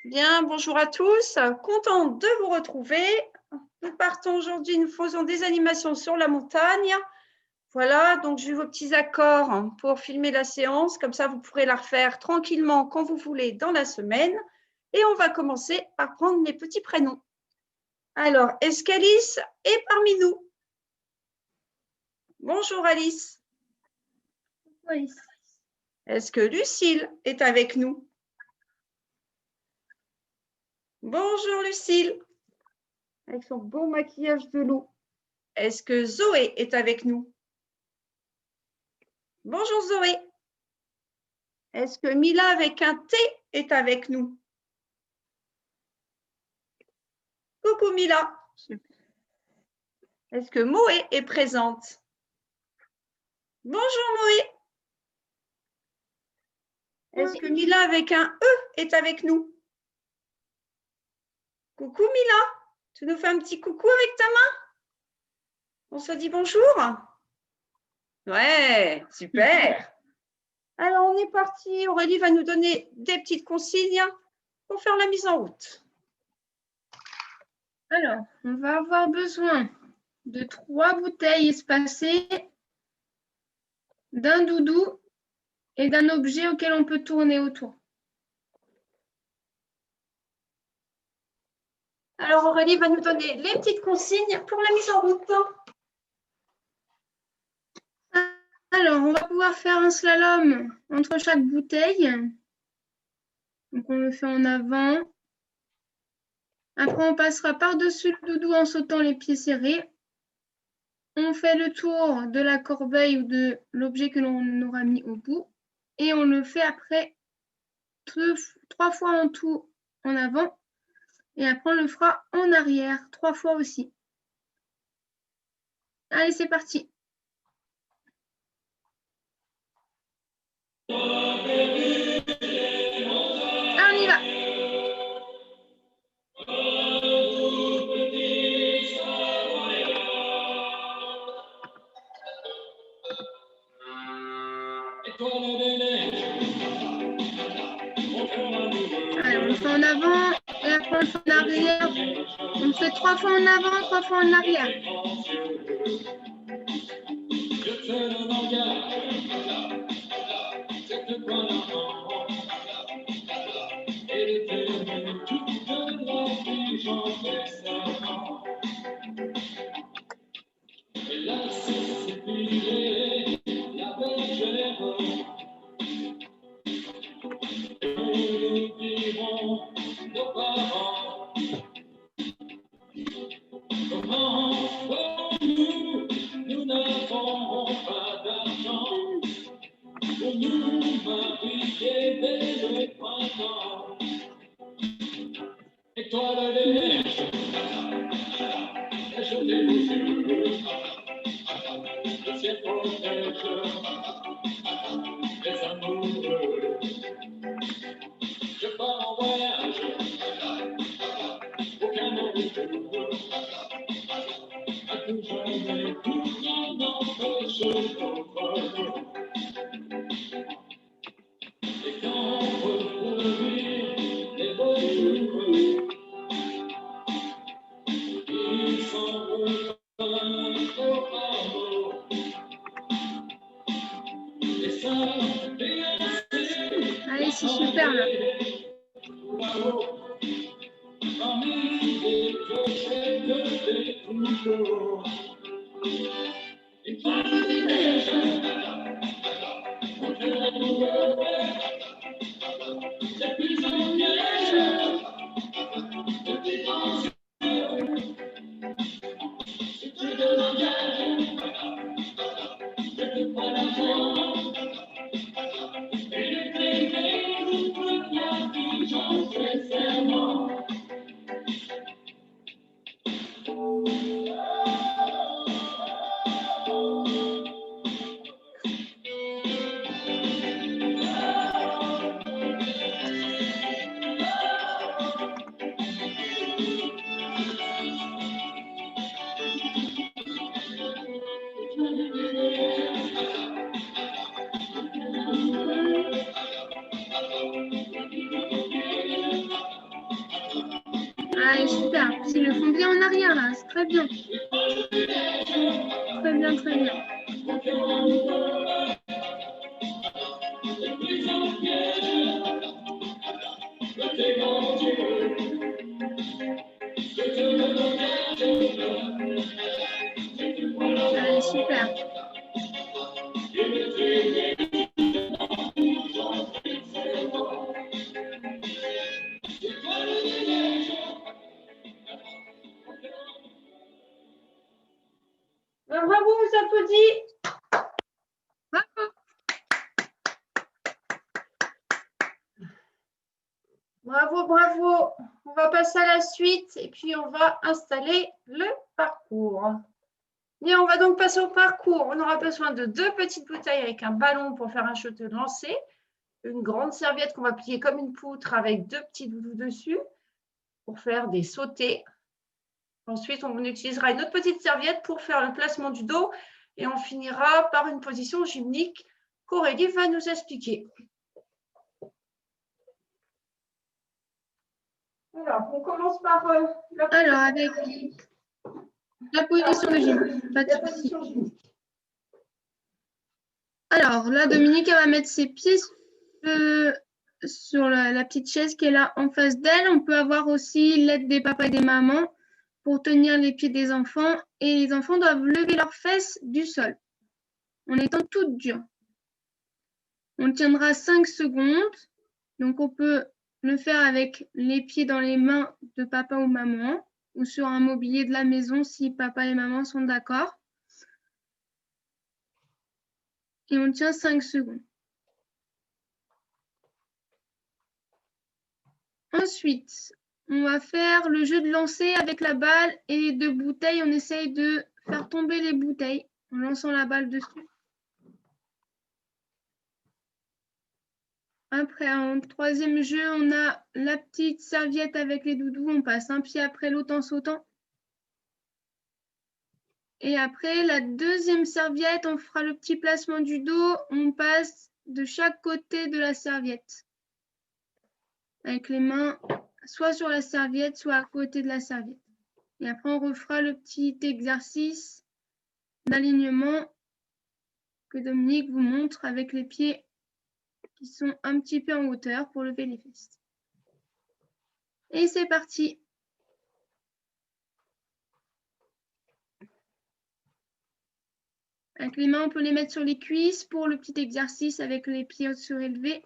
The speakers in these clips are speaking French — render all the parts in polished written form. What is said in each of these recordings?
Bien, bonjour à tous. Contente de vous retrouver. Nous partons aujourd'hui, nous faisons des animations sur la montagne. Voilà, donc j'ai vos petits accords pour filmer la séance. Comme ça, vous pourrez la refaire tranquillement quand vous voulez dans la semaine. Et on va commencer par prendre les petits prénoms. Alors, est-ce qu'Alice est parmi nous? Bonjour Alice. Oui. Est-ce que Lucille est avec nous? Bonjour Lucille, avec son beau maquillage de loup. Est-ce que Zoé est avec nous? Bonjour Zoé. Est-ce que Mila avec un T est avec nous? Coucou Mila. Est-ce que Moé est présente? Bonjour Moé. Est-ce que Mila avec un E est avec nous? Coucou Mila. Tu nous fais un petit coucou avec ta main? On se dit bonjour? Ouais, super. Alors on est parti. Aurélie va nous donner des petites consignes pour faire la mise en route. Alors, on va avoir besoin de 3 bouteilles espacées, d'un doudou et d'un objet auquel on peut tourner autour. Alors Aurélie va nous donner les petites consignes pour la mise en route. Alors, on va pouvoir faire un slalom entre chaque bouteille. Donc, on le fait en avant. Après, on passera par-dessus le doudou en sautant les pieds serrés. On fait le tour de la corbeille ou de l'objet que l'on aura mis au bout. Et on le fait après 3 fois en tout en avant. Et après, on le fera en arrière 3 fois aussi. Allez, c'est parti. On y va. Allez, on le fait en avant et après on le fait en arrière. On le fait 3 fois en avant, 3 fois en arrière. Allez, c'est super là. Allez, super. Ils le font bien en arrière, là. C'est très bien. Très bien, très bien. Allez, super. Bravo, on vous applaudit. Bravo. Bravo, bravo. On va passer à la suite et puis on va installer le parcours. Et on va donc passer au parcours. On aura besoin de 2 petites bouteilles avec un ballon pour faire un shooter lancé, une grande serviette qu'on va plier comme une poutre avec 2 petits doudous dessus pour faire des sautés. Ensuite, on utilisera une autre petite serviette pour faire le placement du dos et on finira par une position gymnique qu'Aurélie va nous expliquer. Alors, on commence par Alors, avec la position de gym. Pas de souci. Alors, là, Dominique, elle va mettre ses pieds sur la petite chaise qui est là en face d'elle. On peut avoir aussi l'aide des papas et des mamans pour tenir les pieds des enfants. Et les enfants doivent lever leurs fesses du sol en étant toutes dures. On tiendra 5 secondes. Donc, on peut le faire avec les pieds dans les mains de papa ou maman ou sur un mobilier de la maison si papa et maman sont d'accord. Et on tient 5 secondes. Ensuite, on va faire le jeu de lancer avec la balle et les 2 bouteilles. On essaye de faire tomber les bouteilles en lançant la balle dessus. Après, en troisième jeu, on a la petite serviette avec les doudous. On passe un pied après l'autre en sautant. Et après, la deuxième serviette, on fera le petit placement du dos. On passe de chaque côté de la serviette. Avec les mains soit sur la serviette, soit à côté de la serviette. Et après, on refera le petit exercice d'alignement que Dominique vous montre avec les pieds qui sont un petit peu en hauteur pour lever les fesses. Et c'est parti. Avec les mains, on peut les mettre sur les cuisses pour le petit exercice avec les pieds surélevés.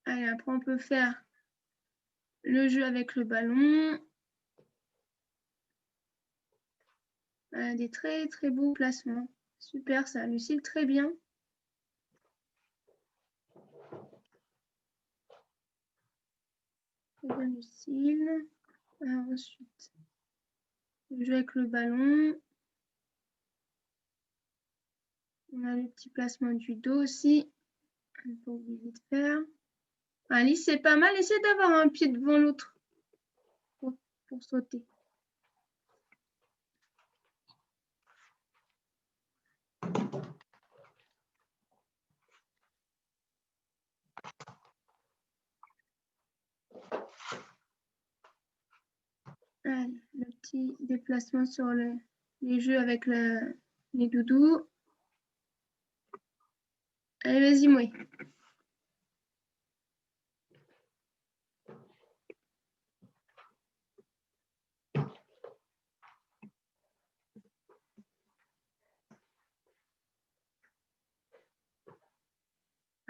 Allez, après, on peut faire le jeu avec le ballon. Des très, très beaux placements. Super, ça, Lucille, très bien. Très bien, Lucille. Alors, ensuite, le jeu avec le ballon. On a le petit placement du dos aussi. On peut oublier de faire. Alice, c'est pas mal. Essaie d'avoir un pied devant l'autre pour sauter. Allez, le petit déplacement sur les jeux avec les doudous. Allez, vas-y, moi.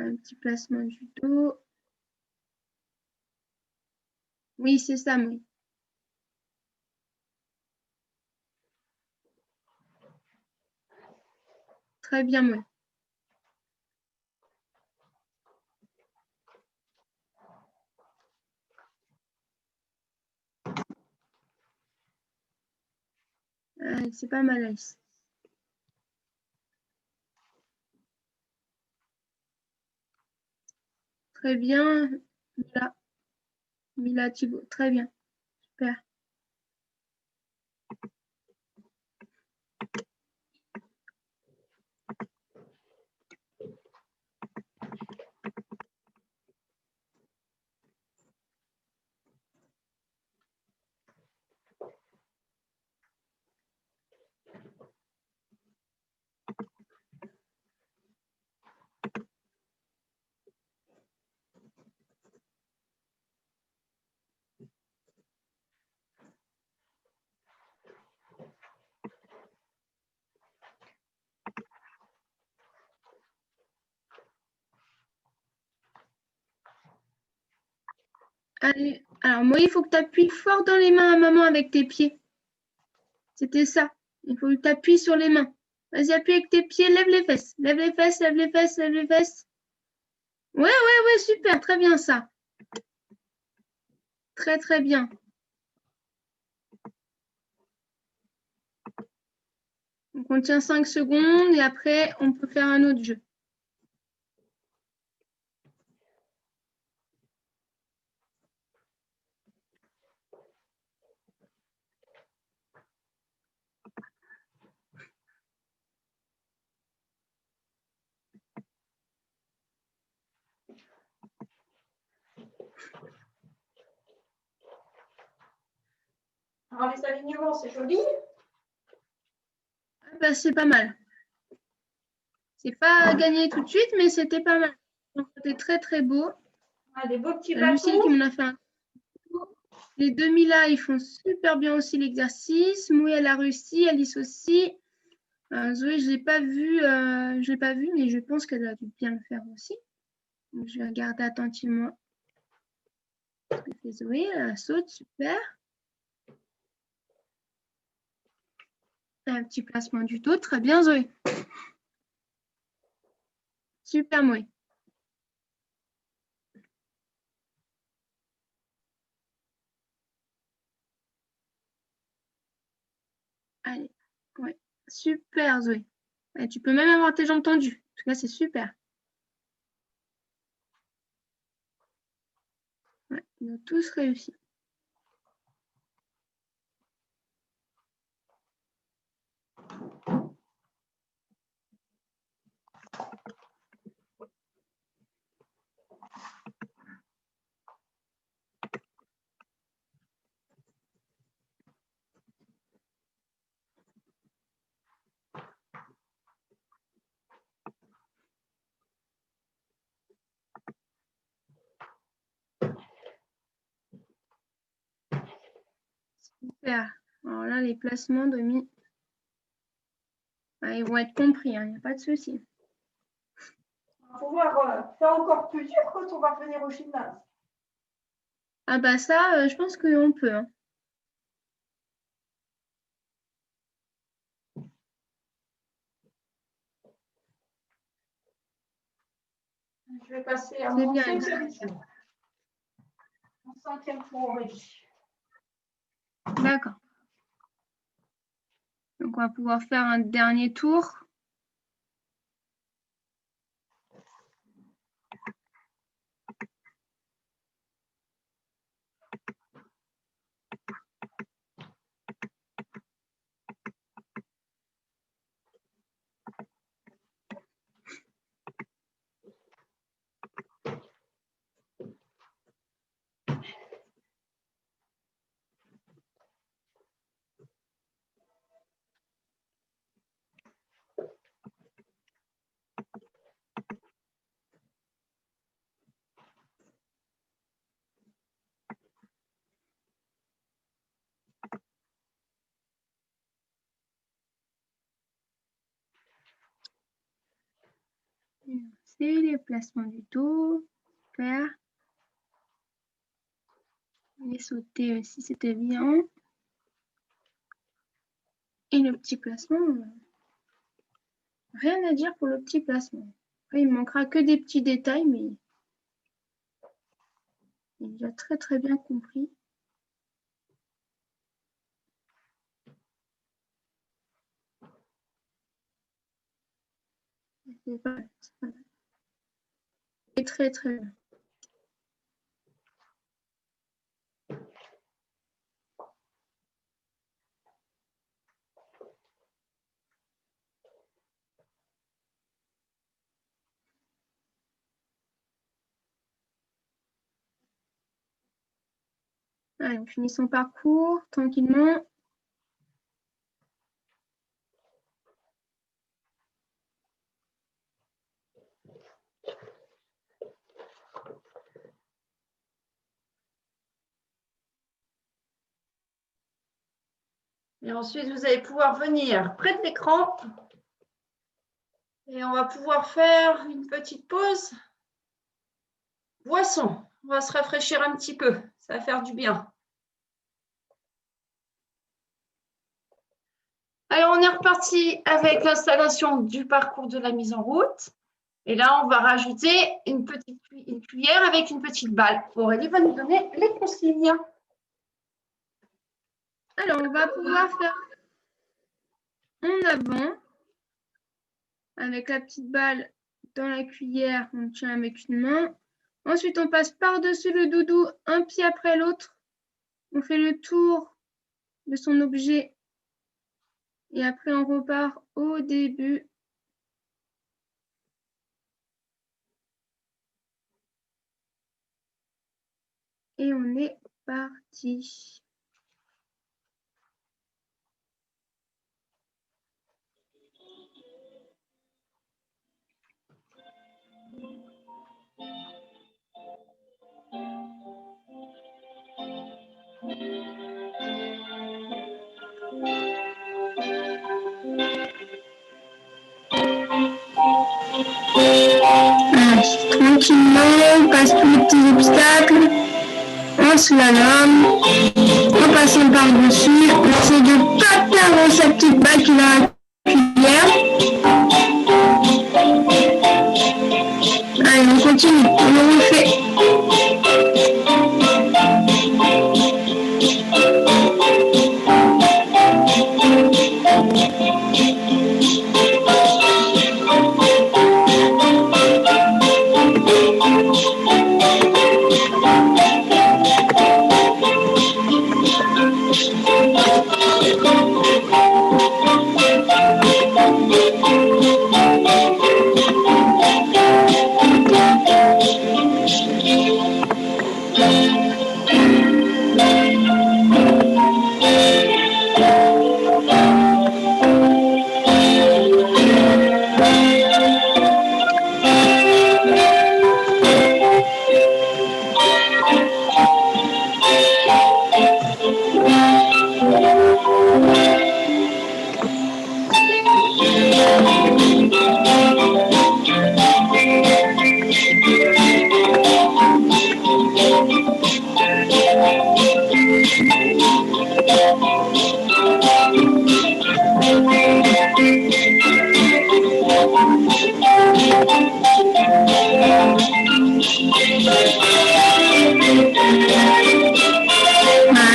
Un petit placement du dos. Oui, c'est ça, moi. Très bien, moi. C'est pas mal, Alice. Très bien, Mila Thibault. Très bien. Super. Allez. Alors, moi, il faut que tu appuies fort dans les mains à maman avec tes pieds. C'était ça. Il faut que tu appuies sur les mains. Vas-y, appuie avec tes pieds, lève les fesses. Lève les fesses, lève les fesses, lève les fesses. Ouais, super, très bien ça. Très, très bien. Donc, on tient 5 secondes et après, on peut faire un autre jeu. Alors, les alignements, c'est joli. Ah bah, c'est pas mal. C'est pas gagné tout de suite, mais c'était pas mal. C'était très, très beau. Ah, des beaux petits Lucille bâtons. qui m'en a fait un. Les demi là, ils font super bien aussi l'exercice. Mouy, elle a réussi, Alice aussi. Zoé, je l'ai pas vu, mais je pense qu'elle a dû bien le faire aussi. Donc, je vais regarder attentivement ce que fait Zoé. Elle saute, super. Un petit placement du dos, très bien Zoé. Super Mouy. Allez, ouais. Super Zoé. Et tu peux même avoir tes jambes tendues. En tout cas, c'est super. Ouais, ils ont tous réussi. Super. Alors là, les placements de mi, ils vont être compris, il n'y a pas de souci. On va pouvoir faire encore plus dur quand on va revenir au gymnase. Ah bah ça, je pense qu'on peut. Hein. Je vais passer à C'est mon bien. cinquième tour. Mon cinquième tour, oui. D'accord. Donc, on va pouvoir faire un dernier tour. C'est les placements du dos. Super. Les sauter aussi, c'était bien. Et le petit placement, rien à dire pour le petit placement. Après, il ne manquera que des petits détails, mais il a très très bien compris. C'est pas mal. C'est très très bien. Allez, on finit son parcours tranquillement. Et ensuite, vous allez pouvoir venir près de l'écran. Et on va pouvoir faire une petite pause boisson. On va se rafraîchir un petit peu. Ça va faire du bien. Alors, on est reparti avec l'installation du parcours de la mise en route. Et là, on va rajouter une cuillère avec une petite balle. Aurélie va nous donner les consignes. Alors, on va pouvoir faire en avant avec la petite balle dans la cuillère. On tient avec une main. Ensuite, on passe par-dessus le doudou, un pied après l'autre. On fait le tour de son objet. Et après, on repart au début. Et on est parti. Tranquillement, on passe tous les petits obstacles, en slalom, en passant par-dessus, on essaie de ne pas perdre sa petite balle qui va à la cuillère. Allez, on continue, on le refait.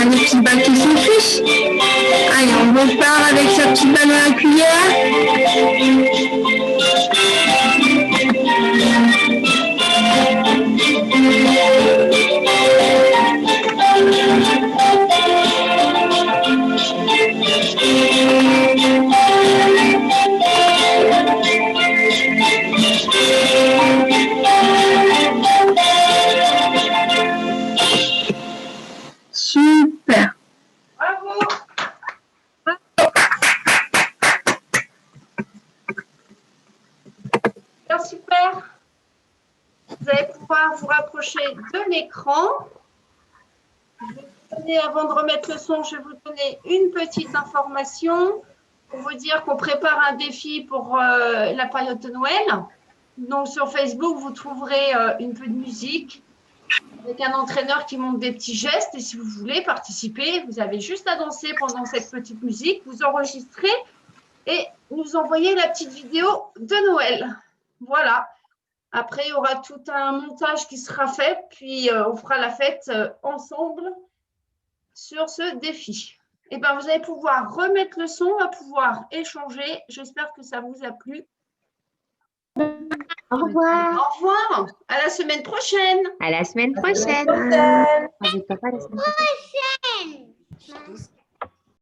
Les petites balles qui s'en fichent. Allez, on repart avec sa petite balle à la cuillère. Super. Bravo! Bien, super. Vous allez pouvoir vous rapprocher de l'écran. Avant de remettre le son, je vais vous donner une petite information pour vous dire qu'on prépare un défi pour la période de Noël. Donc, sur Facebook, vous trouverez une peu de musique avec un entraîneur qui montre des petits gestes. Et si vous voulez participer, vous avez juste à danser pendant cette petite musique, vous enregistrez et nous envoyez la petite vidéo de Noël. Voilà. Après, il y aura tout un montage qui sera fait, puis on fera la fête ensemble sur ce défi. Et ben, vous allez pouvoir remettre le son, on va pouvoir échanger. J'espère que ça vous a plu. Au revoir. Au revoir. À la semaine prochaine. À la semaine prochaine. À la semaine prochaine. Avec papa la semaine prochaine.